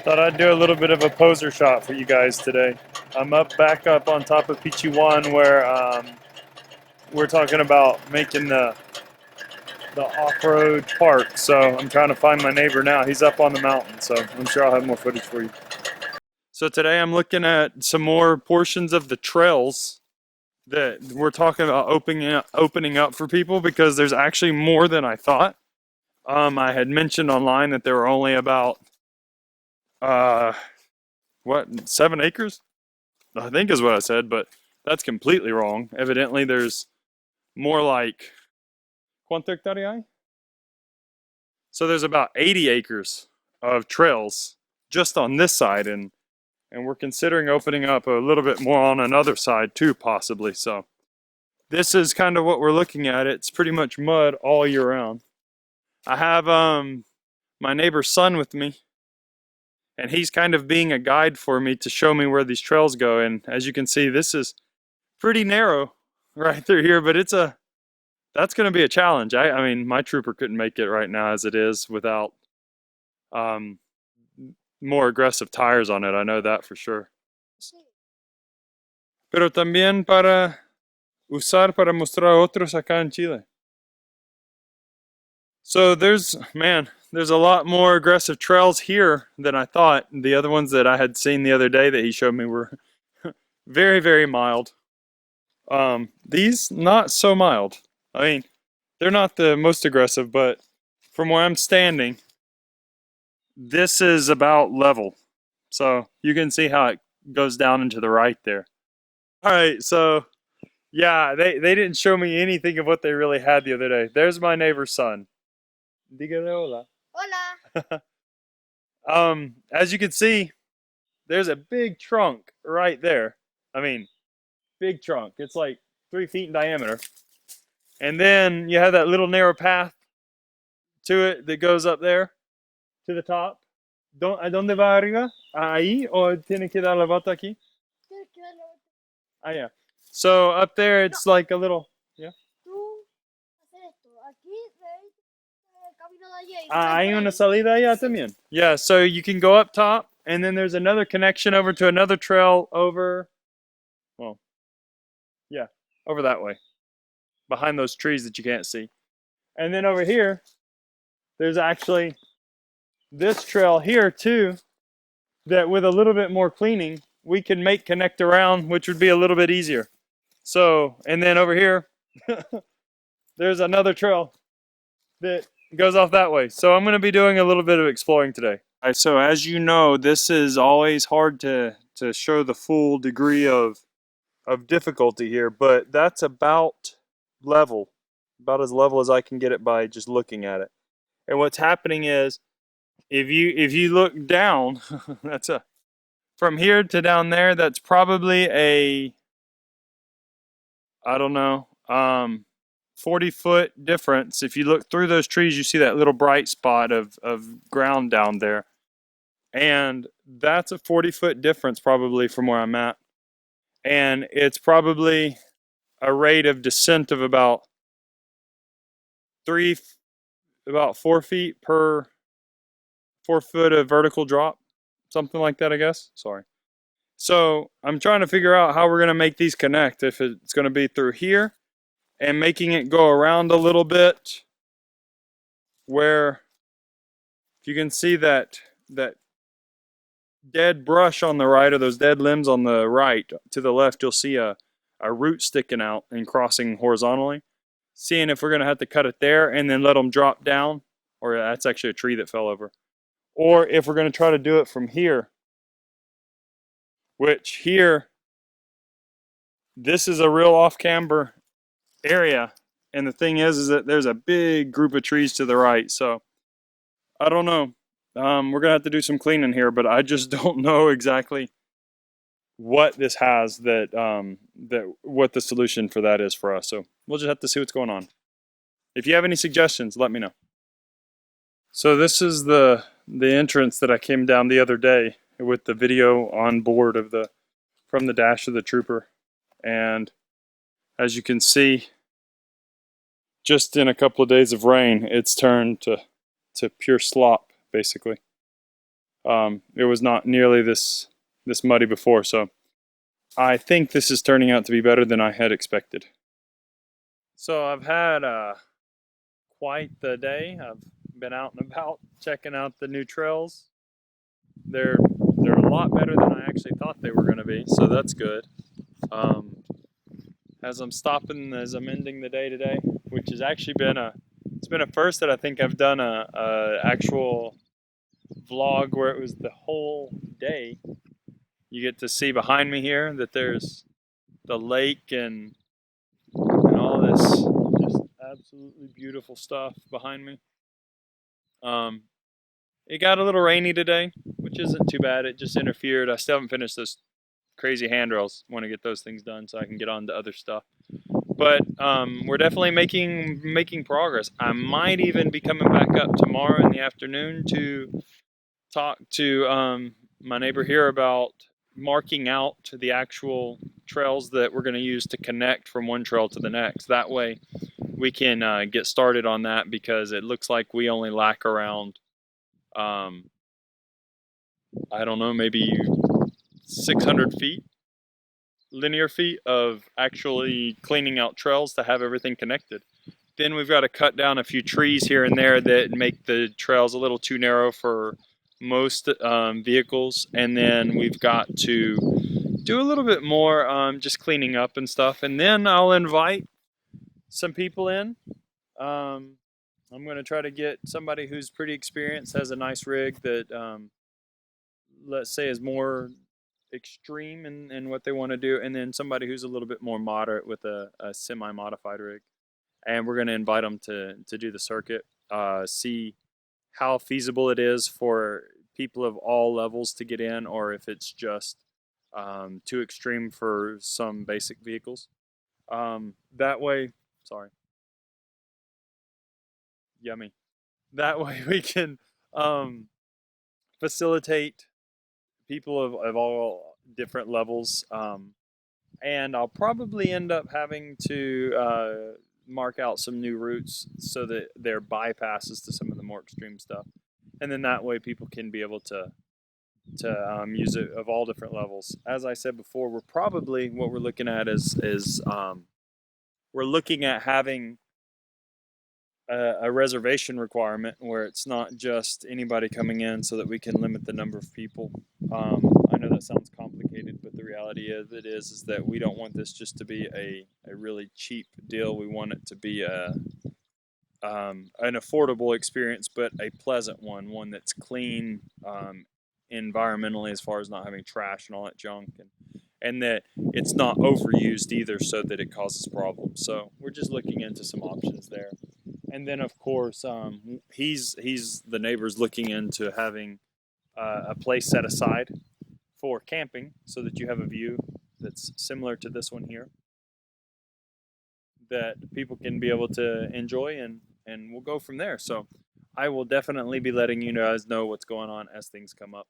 Thought I'd do a little bit of a poser shot for you guys today. I'm back up on top of Pichi 1 where we're talking about making the off-road park. So I'm trying to find my neighbor now. He's up on the mountain, so I'm sure I'll have more footage for you. So today I'm looking at some more portions of the trails that we're talking about opening up for people, because there's actually more than I thought. I had mentioned online that there were only about what, 7 acres? I think is what I said, but that's completely wrong. Evidently, there's more like ¿cuánto hectárea hay? So there's about 80 acres of trails just on this side, and we're considering opening up a little bit more on another side too, possibly. So this is kind of what we're looking at. It's pretty much mud all year round. I have my neighbor's son with me, and he's kind of being a guide for me to show me where these trails go. And as you can see, this is pretty narrow right through here, but that's going to be a challenge. I mean, my trooper couldn't make it right now as it is without more aggressive tires on it. I know that for sure. Pero también para usar para mostrar a otros acá en Chile. So there's a lot more aggressive trails here than I thought. The other ones that I had seen the other day that he showed me were very, very mild. These not so mild. I mean, they're not the most aggressive, but from where I'm standing, this is about level. So you can see how it goes down into the right there. All right, so yeah, they didn't show me anything of what they really had the other day. There's my neighbor's son. Dígale hola. Hola. As you can see, there's a big trunk right there. I mean, big trunk. It's like 3 feet in diameter. And then you have that little narrow path to it that goes up there to the top. ¿A dónde va arriba? ¿Ahí o tiene que dar la vuelta aquí? Ah, yeah. So up there, it's like a little, yeah. Hay una salida allá también. Yeah, so you can go up top, and then there's another connection over to another trail over, well, yeah, over that way, behind those trees that you can't see. And then over here, there's actually this trail here too, that with a little bit more cleaning, we can make connect around, which would be a little bit easier. So, and then over here, there's another trail that goes off that way. So I'm going to be doing a little bit of exploring today. All right, so as you know, this is always hard to show the full degree of difficulty here, but that's about level, about as level as I can get it by just looking at it. And what's happening is, if you look down, that's from here to down there, that's probably a, I don't know, 40-foot difference. If you look through those trees, you see that little bright spot of ground down there. And that's a 40-foot difference probably from where I'm at. And it's probably a rate of descent of about 4 feet per 4 foot of vertical drop. Something like that, I guess. Sorry. So I'm trying to figure out how we're going to make these connect. If it's going to be through here and making it go around a little bit, where if you can see that dead brush on the right, or those dead limbs on the right, to the left you'll see a root sticking out and crossing horizontally. Seeing if we're going to have to cut it there and then let them drop down, or that's actually a tree that fell over, or if we're going to try to do it from here, which here, this is a real off-camber area, and the thing is that there's a big group of trees to the right. So I don't know. We're gonna have to do some cleaning here, but I just don't know exactly what this has what the solution for that is for us. So we'll just have to see what's going on. If you have any suggestions, let me know. So this is the entrance that I came down the other day with the video on board of from the dash of the trooper. And as you can see, just in a couple of days of rain, it's turned to pure slop, basically. It was not nearly this muddy before, so I think this is turning out to be better than I had expected. So I've had quite the day. I've been out and about checking out the new trails. They're a lot better than I actually thought they were going to be, so that's good. Um, as I'm ending the day today, which has actually been a first that I think I've done a actual vlog where it was the whole day. You get to see behind me here that there's the lake and all this just absolutely beautiful stuff behind me. Um, it got a little rainy today, which isn't too bad. It just interfered. I still haven't finished those crazy handrails. Want to get those things done so I can get on to other stuff. But we're definitely making progress. I might even be coming back up tomorrow in the afternoon to talk to my neighbor here about marking out the actual trails that we're going to use to connect from one trail to the next. That way we can get started on that, because it looks like we only lack around, I don't know, maybe 600 feet, linear feet of actually cleaning out trails to have everything connected. Then we've got to cut down a few trees here and there that make the trails a little too narrow for most vehicles. And then we've got to do a little bit more just cleaning up and stuff. And then I'll invite some people in. I'm going to try to get somebody who's pretty experienced, has a nice rig that, let's say, is more extreme in what they want to do, and then somebody who's a little bit more moderate with a semi-modified rig. And we're going to invite them to do the circuit, see how feasible it is for people of all levels to get in, or if it's just too extreme for some basic vehicles. That way, sorry, yummy. That way we can um, facilitate people of all different levels. And I'll probably end up having to mark out some new routes so that they're bypasses to some of the more extreme stuff. And then that way people can be able to use it of all different levels. As I said before, we're probably, what we're looking at is we're looking at having a reservation requirement where it's not just anybody coming in, so that we can limit the number of people. I know that sounds complicated, but the reality of it is that we don't want this just to be a really cheap deal. We want it to be an affordable experience, but a pleasant one that's clean environmentally, as far as not having trash and all that junk, and that it's not overused either, so that it causes problems. So we're just looking into some options there. And then, of course, he's the neighbor's looking into having a place set aside for camping, so that you have a view that's similar to this one here, that people can be able to enjoy, and we'll go from there. So I will definitely be letting you guys know what's going on as things come up.